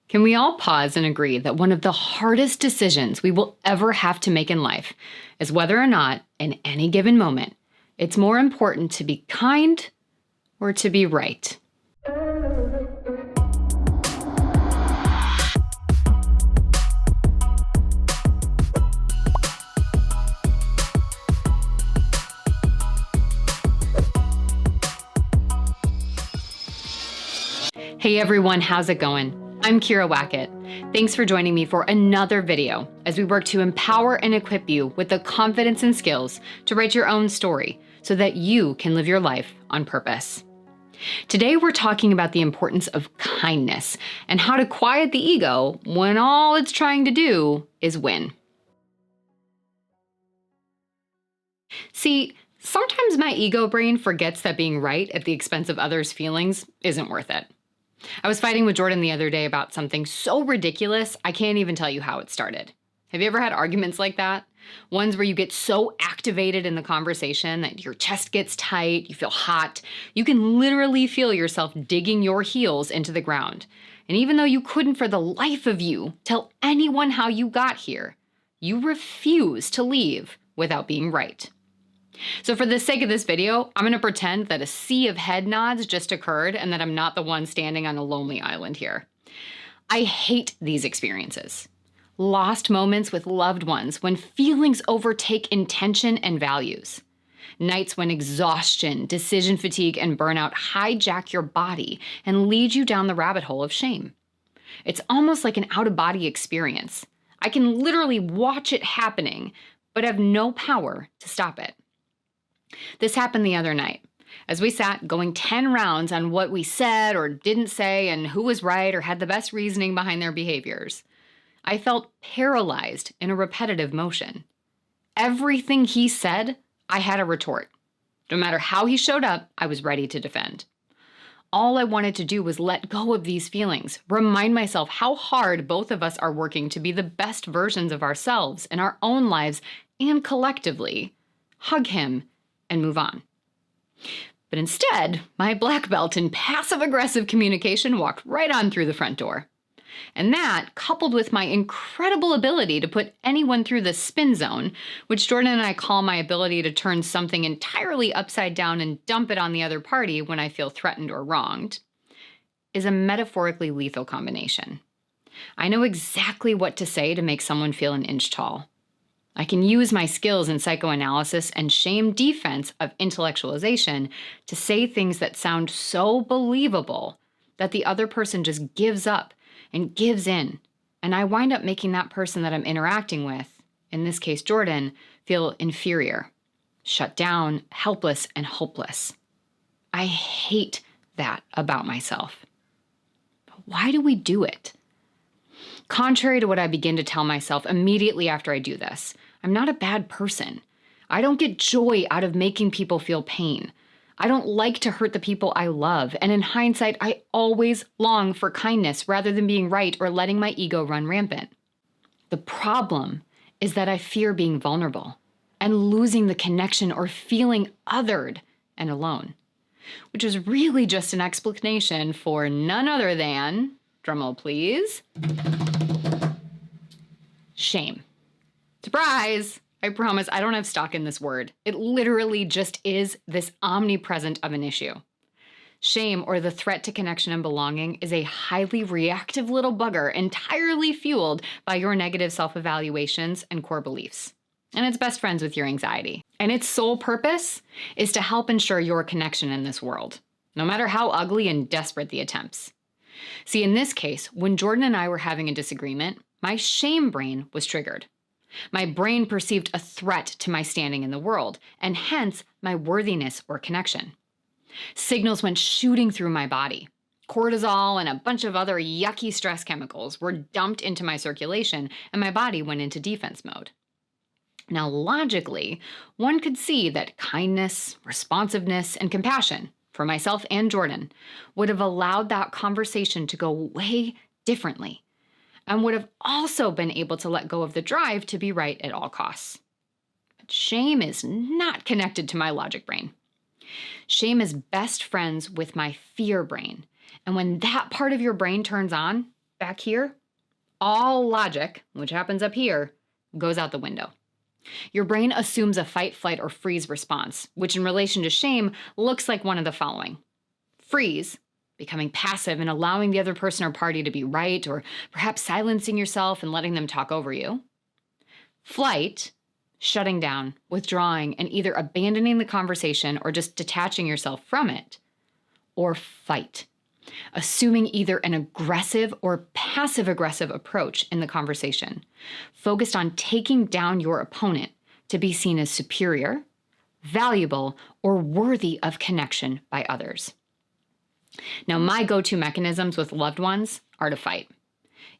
Can we all pause and agree that one of the hardest decisions we will ever have to make in life is whether or not, in any given moment, it's more important to be kind or to be right? Hey everyone, how's it going? I'm Kira Wackett. Thanks for joining me for another video as we work to empower and equip you with the confidence and skills to write your own story so that you can live your life on purpose. Today we're talking about the importance of kindness and how to quiet the ego when all it's trying to do is win. See, sometimes my ego brain forgets that being right at the expense of others' feelings isn't worth it. I was fighting with Jordan the other day about something so ridiculous, I can't even tell you how it started. Have you ever had arguments like that? Ones where you get so activated in the conversation that your chest gets tight, you feel hot. You can literally feel yourself digging your heels into the ground. And even though you couldn't for the life of you tell anyone how you got here, you refuse to leave without being right. So for the sake of this video, I'm going to pretend that a sea of head nods just occurred and that I'm not the one standing on a lonely island here. I hate these experiences. Lost moments with loved ones when feelings overtake intention and values. Nights when exhaustion, decision fatigue, and burnout hijack your body and lead you down the rabbit hole of shame. It's almost like an out-of-body experience. I can literally watch it happening, but have no power to stop it. This happened the other night, as we sat going 10 rounds on what we said or didn't say and who was right or had the best reasoning behind their behaviors. I felt paralyzed in a repetitive motion. Everything he said, I had a retort. No matter how he showed up, I was ready to defend. All I wanted to do was let go of these feelings, remind myself how hard both of us are working to be the best versions of ourselves in our own lives and collectively, hug him, and move on. But instead, my black belt in passive-aggressive communication walked right on through the front door. And that, coupled with my incredible ability to put anyone through the spin zone, which Jordan and I call my ability to turn something entirely upside down and dump it on the other party when I feel threatened or wronged, is a metaphorically lethal combination. I know exactly what to say to make someone feel an inch tall. I can use my skills in psychoanalysis and shame defense of intellectualization to say things that sound so believable that the other person just gives up and gives in, and I wind up making that person that I'm interacting with, in this case Jordan, feel inferior, shut down, helpless, and hopeless. I hate that about myself. But why do we do it? Contrary to what I begin to tell myself immediately after I do this, I'm not a bad person. I don't get joy out of making people feel pain. I don't like to hurt the people I love, and in hindsight, I always long for kindness rather than being right or letting my ego run rampant. The problem is that I fear being vulnerable and losing the connection or feeling othered and alone, which is really just an explanation for none other than, drumroll please, shame. Surprise! I promise I don't have stock in this word. It literally just is this omnipresent of an issue. Shame, or the threat to connection and belonging, is a highly reactive little bugger entirely fueled by your negative self-evaluations and core beliefs. And it's best friends with your anxiety. And its sole purpose is to help ensure your connection in this world, no matter how ugly and desperate the attempts. See, in this case, when Jordan and I were having a disagreement, my shame brain was triggered. My brain perceived a threat to my standing in the world, and hence my worthiness or connection. Signals went shooting through my body. Cortisol and a bunch of other yucky stress chemicals were dumped into my circulation, and my body went into defense mode. Now, logically, one could see that kindness, responsiveness, and compassion, for myself and Jordan, would have allowed that conversation to go way differently, and would have also been able to let go of the drive to be right at all costs. But shame is not connected to my logic brain. Shame is best friends with my fear brain, and when that part of your brain turns on, back here, all logic, which happens up here, goes out the window. Your brain assumes a fight, flight, or freeze response, which in relation to shame looks like one of the following. Freeze, becoming passive and allowing the other person or party to be right, or perhaps silencing yourself and letting them talk over you. Flight, shutting down, withdrawing, and either abandoning the conversation or just detaching yourself from it. Or fight, assuming either an aggressive or passive-aggressive approach in the conversation, focused on taking down your opponent to be seen as superior, valuable, or worthy of connection by others. Now, my go-to mechanisms with loved ones are to fight.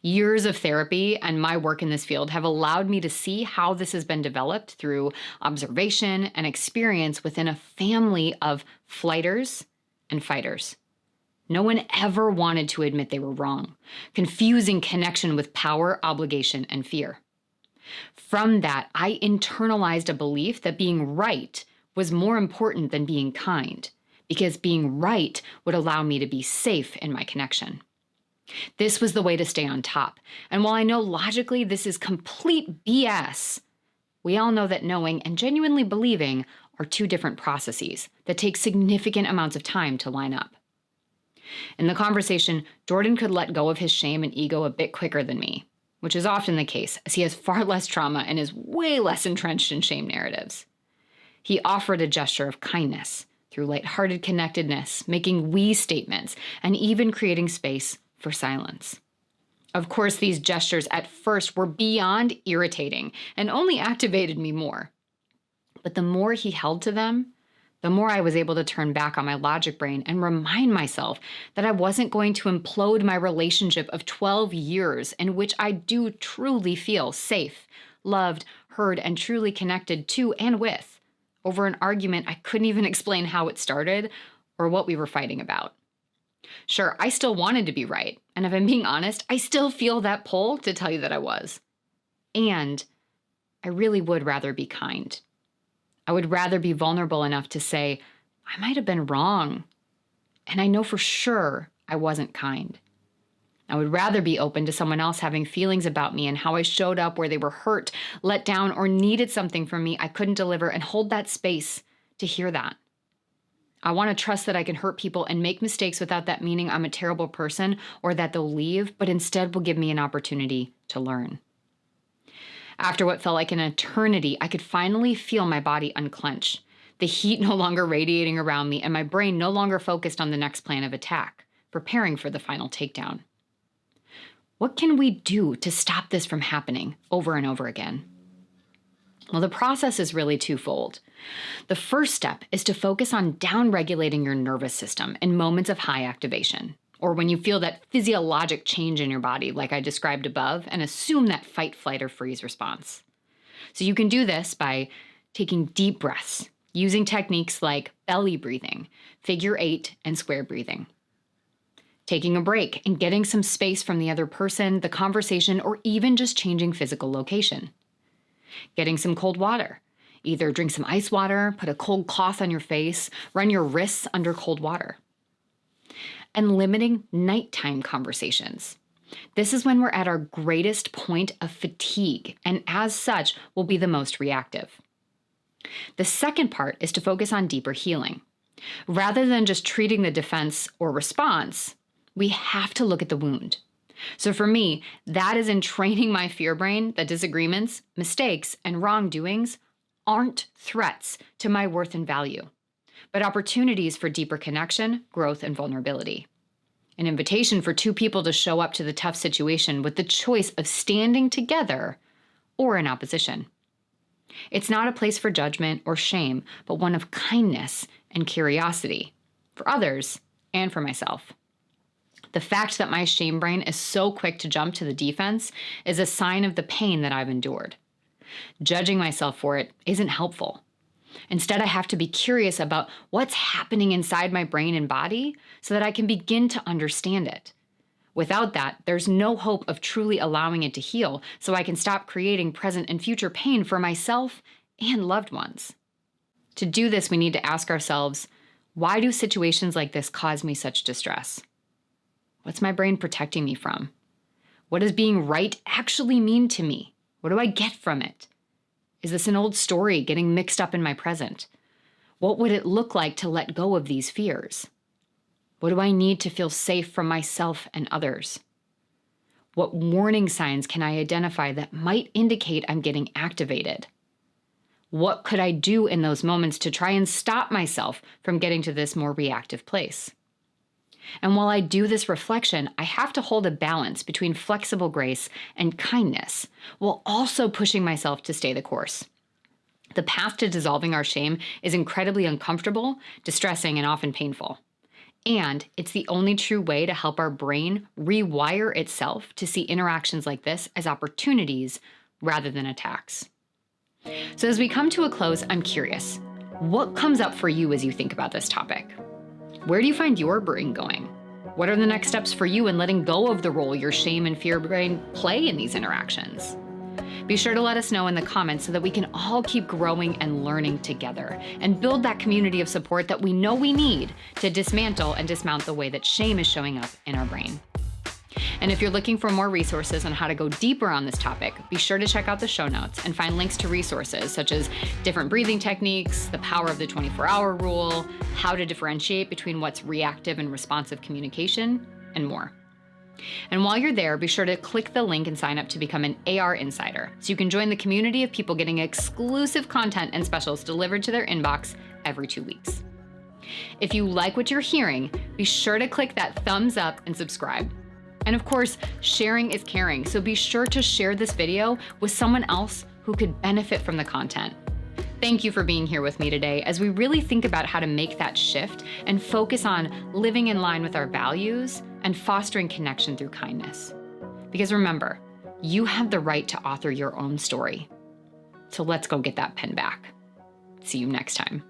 Years of therapy and my work in this field have allowed me to see how this has been developed through observation and experience within a family of flighters and fighters. No one ever wanted to admit they were wrong, confusing connection with power, obligation, and fear. From that, I internalized a belief that being right was more important than being kind, because being right would allow me to be safe in my connection. This was the way to stay on top. And while I know logically this is complete BS, we all know that knowing and genuinely believing are two different processes that take significant amounts of time to line up. In the conversation, Jordan could let go of his shame and ego a bit quicker than me, which is often the case, as he has far less trauma and is way less entrenched in shame narratives. He offered a gesture of kindness through lighthearted connectedness, making we statements, and even creating space for silence. Of course, these gestures at first were beyond irritating and only activated me more. But the more he held to them, the more I was able to turn back on my logic brain and remind myself that I wasn't going to implode my relationship of 12 years in which I do truly feel safe, loved, heard, and truly connected to and with over an argument I couldn't even explain how it started or what we were fighting about. Sure, I still wanted to be right, and if I'm being honest, I still feel that pull to tell you that I was. And I really would rather be kind. I would rather be vulnerable enough to say, I might have been wrong, and I know for sure I wasn't kind. I would rather be open to someone else having feelings about me and how I showed up where they were hurt, let down, or needed something from me I couldn't deliver, and hold that space to hear that. I want to trust that I can hurt people and make mistakes without that meaning I'm a terrible person or that they'll leave, but instead will give me an opportunity to learn. After what felt like an eternity, I could finally feel my body unclench, the heat no longer radiating around me, and my brain no longer focused on the next plan of attack, preparing for the final takedown. What can we do to stop this from happening over and over again? Well, the process is really twofold. The first step is to focus on downregulating your nervous system in moments of high activation, or when you feel that physiologic change in your body, like I described above, and assume that fight, flight, or freeze response. So you can do this by taking deep breaths, using techniques like belly breathing, figure 8, and square breathing. Taking a break and getting some space from the other person, the conversation, or even just changing physical location. Getting some cold water. Either drink some ice water, put a cold cloth on your face, run your wrists under cold water. And limiting nighttime conversations. This is when we're at our greatest point of fatigue, and as such, will be the most reactive. The second part is to focus on deeper healing. Rather than just treating the defense or response, we have to look at the wound. So for me, that is in training my fear brain that disagreements, mistakes, and wrongdoings aren't threats to my worth and value, but opportunities for deeper connection, growth, and vulnerability. An invitation for two people to show up to the tough situation with the choice of standing together or in opposition. It's not a place for judgment or shame, but one of kindness and curiosity for others and for myself. The fact that my shame brain is so quick to jump to the defense is a sign of the pain that I've endured. Judging myself for it isn't helpful. Instead, I have to be curious about what's happening inside my brain and body so that I can begin to understand it. Without that, there's no hope of truly allowing it to heal, so I can stop creating present and future pain for myself and loved ones. To do this, we need to ask ourselves, why do situations like this cause me such distress? What's my brain protecting me from? What does being right actually mean to me? What do I get from it? Is this an old story getting mixed up in my present? What would it look like to let go of these fears? What do I need to feel safe from myself and others? What warning signs can I identify that might indicate I'm getting activated? What could I do in those moments to try and stop myself from getting to this more reactive place? And while I do this reflection, I have to hold a balance between flexible grace and kindness, while also pushing myself to stay the course. The path to dissolving our shame is incredibly uncomfortable, distressing, and often painful. And it's the only true way to help our brain rewire itself to see interactions like this as opportunities rather than attacks. So as we come to a close, I'm curious, what comes up for you as you think about this topic? Where do you find your brain going? What are the next steps for you in letting go of the role your shame and fear brain play in these interactions? Be sure to let us know in the comments so that we can all keep growing and learning together and build that community of support that we know we need to dismantle and dismount the way that shame is showing up in our brain. And if you're looking for more resources on how to go deeper on this topic, be sure to check out the show notes and find links to resources such as different breathing techniques, the power of the 24-hour rule, how to differentiate between what's reactive and responsive communication, and more. And while you're there, be sure to click the link and sign up to become an AR Insider so you can join the community of people getting exclusive content and specials delivered to their inbox every 2 weeks. If you like what you're hearing, be sure to click that thumbs up and subscribe. And of course, sharing is caring, so be sure to share this video with someone else who could benefit from the content. Thank you for being here with me today as we really think about how to make that shift and focus on living in line with our values and fostering connection through kindness. Because remember, you have the right to author your own story. So let's go get that pen back. See you next time.